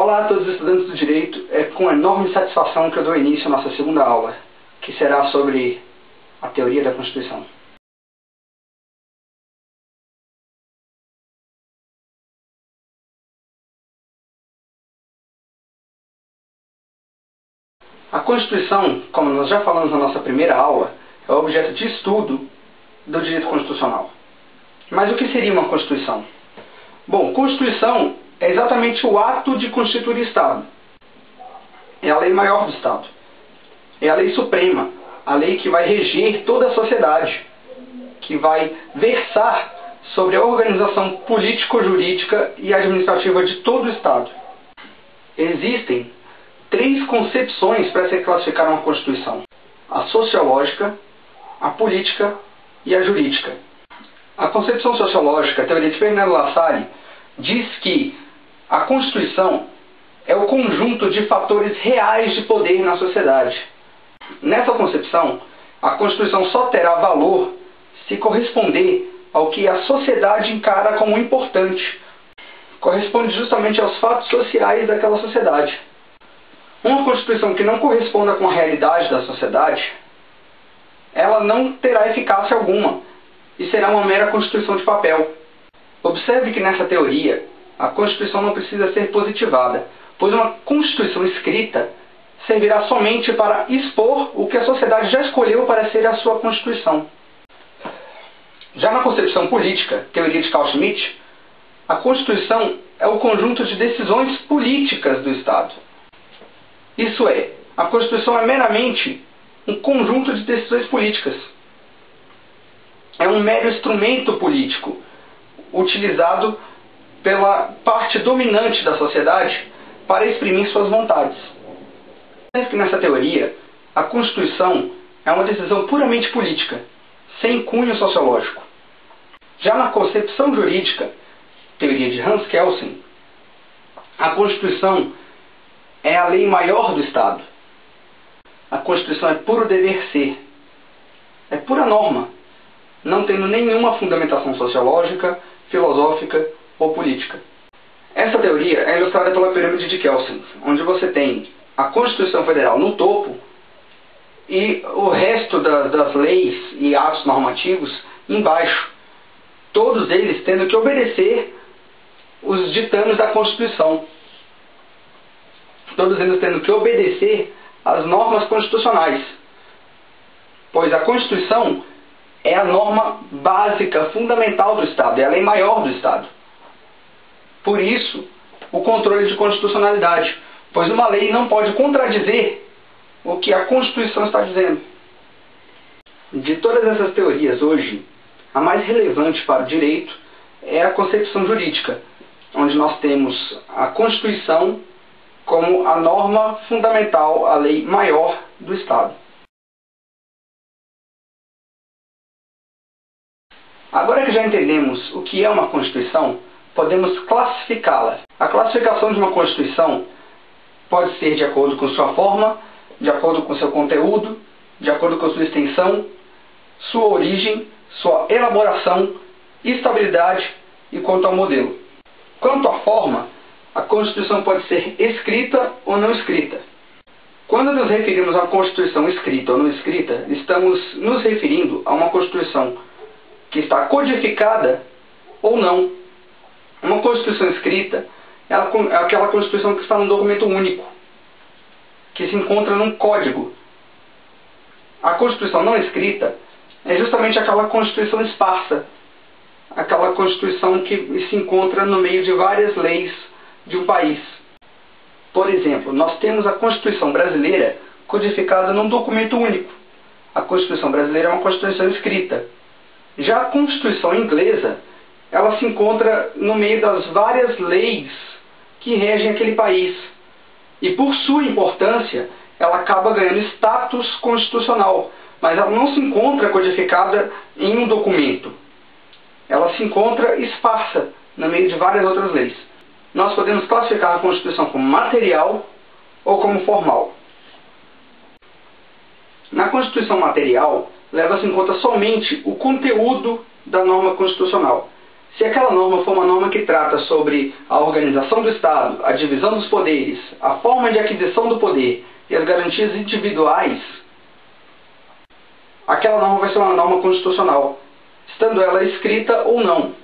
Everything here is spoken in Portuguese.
Olá a todos os estudantes do Direito, é com enorme satisfação que eu dou início à nossa segunda aula, que será sobre a teoria da Constituição. A Constituição, como nós já falamos na nossa primeira aula, é o objeto de estudo do direito constitucional. Mas o que seria uma Constituição? Bom, Constituição é exatamente o ato de constituir o Estado. É a lei maior do Estado. É a lei suprema, a lei que vai reger toda a sociedade, que vai versar sobre a organização político-jurídica e administrativa de todo o Estado. Existem três concepções para se classificar uma Constituição: a sociológica, a política e a jurídica. A concepção sociológica, a teoria de Fernando Lassalle, diz que a Constituição é o conjunto de fatores reais de poder na sociedade. Nessa concepção, a Constituição só terá valor se corresponder ao que a sociedade encara como importante. Corresponde justamente aos fatos sociais daquela sociedade. Uma Constituição que não corresponda com a realidade da sociedade, ela não terá eficácia alguma e será uma mera Constituição de papel. Observe que nessa teoria, a Constituição não precisa ser positivada, pois uma Constituição escrita servirá somente para expor o que a sociedade já escolheu para ser a sua Constituição. Já na concepção política, teoria de Carl Schmitt, a Constituição é o conjunto de decisões políticas do Estado. Isso é, a Constituição é meramente um conjunto de decisões políticas. É um mero instrumento político, utilizado pela parte dominante da sociedade para exprimir suas vontades. Nessa teoria, a Constituição é uma decisão puramente política, sem cunho sociológico. Já na concepção jurídica, teoria de Hans Kelsen, a Constituição é a lei maior do Estado. A Constituição é puro dever ser. É pura norma, não tendo nenhuma fundamentação sociológica, filosófica ou política. Essa teoria é ilustrada pela pirâmide de Kelsen, onde você tem a Constituição Federal no topo e o resto das leis e atos normativos embaixo, todos eles tendo que obedecer os ditames da Constituição, todos eles tendo que obedecer às normas constitucionais, pois a Constituição é a norma básica, fundamental do Estado, é a lei maior do Estado. Por isso, o controle de constitucionalidade, pois uma lei não pode contradizer o que a Constituição está dizendo. De todas essas teorias hoje, a mais relevante para o direito é a concepção jurídica, onde nós temos a Constituição como a norma fundamental, a lei maior do Estado. Agora que já entendemos o que é uma Constituição, podemos classificá-la. A classificação de uma Constituição pode ser de acordo com sua forma, de acordo com seu conteúdo, de acordo com sua extensão, sua origem, sua elaboração, estabilidade e quanto ao modelo. Quanto à forma, a Constituição pode ser escrita ou não escrita. Quando nos referimos a Constituição escrita ou não escrita, estamos nos referindo a uma Constituição que está codificada ou não. Uma Constituição escrita é aquela Constituição que está num documento único, que se encontra num código. A Constituição não escrita é justamente aquela Constituição esparsa, aquela Constituição que se encontra no meio de várias leis de um país. Por exemplo, nós temos a Constituição brasileira codificada num documento único. A Constituição brasileira é uma Constituição escrita. Já a Constituição inglesa, ela se encontra no meio das várias leis que regem aquele país. E por sua importância, ela acaba ganhando status constitucional, mas ela não se encontra codificada em um documento. Ela se encontra esparsa no meio de várias outras leis. Nós podemos classificar a Constituição como material ou como formal. Na Constituição material, leva-se em conta somente o conteúdo da norma constitucional, Se aquela norma for uma norma que trata sobre a organização do Estado, a divisão dos poderes, a forma de aquisição do poder e as garantias individuais, aquela norma vai ser uma norma constitucional, estando ela escrita ou não.